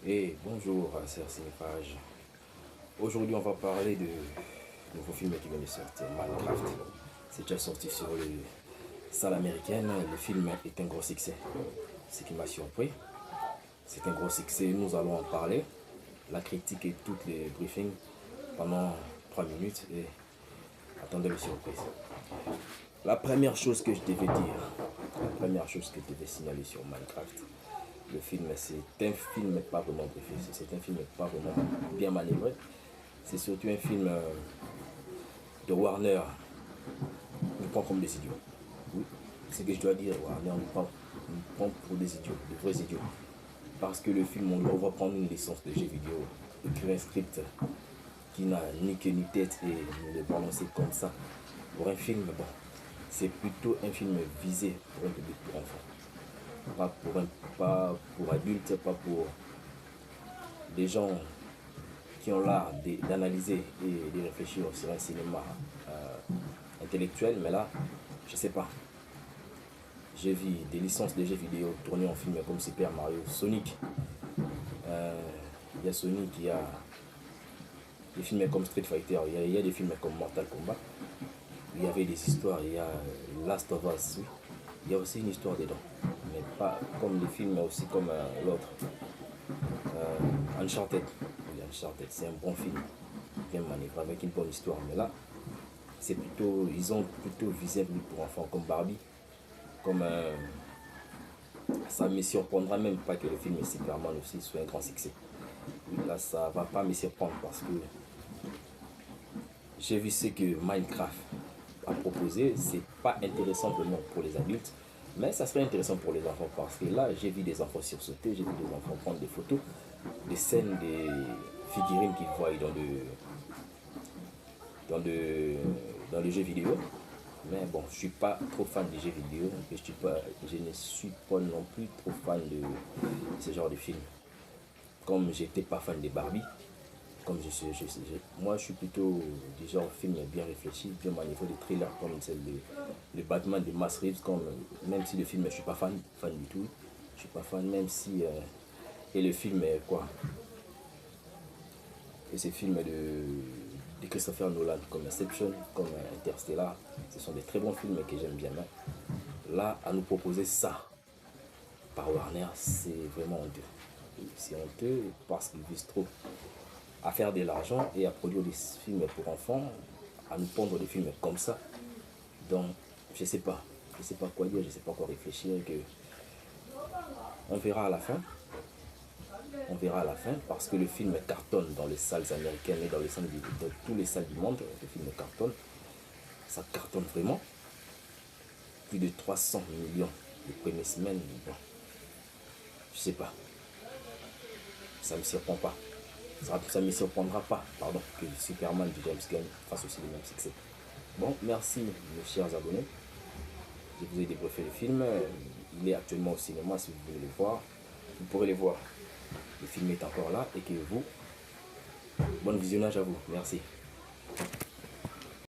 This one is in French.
Et bonjour, chers cinéphage. Aujourd'hui, on va parler de nouveau film qui vient de sortir, Minecraft. C'est déjà sorti sur les salles américaines. Le film est un gros succès. Ce qui m'a surpris, c'est un gros succès. Nous allons en parler. La critique et toutes les briefings pendant 3 minutes et attendez les surprises. La première chose que je devais dire, la première chose que je devais signaler sur Minecraft, le film, c'est un film pas vraiment briefé, c'est un film pas vraiment bien manœuvré. C'est surtout un film de Warner. On nous prend comme des idiots. Oui, c'est ce que je dois dire. Warner nous prend pour des idiots, de vrais idiots. Parce que le film, on va prendre une licence de jeu vidéo, écrire un script qui n'a ni queue ni tête et nous le balancer comme ça. Pour un film, bon, c'est plutôt un film visé pour un public pour enfants. Pas pour adultes, pas pour des gens qui ont l'art d'analyser et de réfléchir sur un cinéma intellectuel, mais là, je sais pas. J'ai vu des licences de jeux vidéo tournées en film comme Super Mario, Sonic. Il y a Sonic, il y a des films comme Street Fighter, il y a des films comme Mortal Kombat. Il y avait des histoires, il y a Last of Us, oui. Il y a aussi une histoire dedans, mais pas comme les films, mais aussi comme l'autre. Uncharted. Oui, Uncharted, c'est un bon film, bien manœuvré avec une bonne histoire, mais là, c'est plutôt, ils ont plutôt visé un public pour enfants comme Barbie, comme ça me surprendra même pas que le film Superman aussi soit un grand succès. Oui, là, ça va pas me surprendre parce que j'ai vu ce que Minecraft a proposé. C'est pas intéressant vraiment pour les adultes, mais ça serait intéressant pour les enfants parce que là, j'ai vu des enfants sursauter, j'ai vu des enfants prendre des photos, des scènes, des figurines qu'ils voient dans les jeux vidéo. Mais bon, je suis pas trop fan des jeux vidéo et je ne suis pas non plus trop fan de ce genre de film. Comme j'étais pas fan des Barbie, comme moi je suis plutôt du genre film bien réfléchi, bien manœuvré, des thrillers comme celle de Batman de Matt Reeves, comme, même si le film je suis pas fan du tout, je suis pas fan même si et le film quoi, et ces films de Christopher Nolan comme Inception, comme Interstellar, ce sont des très bons films que j'aime bien. Là, à nous proposer ça par Warner, c'est vraiment honteux. C'est honteux parce qu'ils visent trop à faire de l'argent et à produire des films pour enfants, à nous pondre des films comme ça. Donc, je sais pas quoi dire, je sais pas quoi réfléchir, que on verra à la fin. On verra à la fin parce que le film cartonne dans les salles américaines et dans tous les salles du monde. Le film cartonne, ça cartonne vraiment. Plus de 300 millions les premières semaines. Bon, je sais pas, ça me surprend pas. Ça ne me surprendra pas, pardon, que Superman de James Gunn fasse aussi le même succès. Bon, merci mes chers abonnés. Je vous ai débriefé le film. Il est actuellement au cinéma si vous voulez le voir. Vous pourrez le voir. Le film est encore là et que vous, bon visionnage à vous. Merci.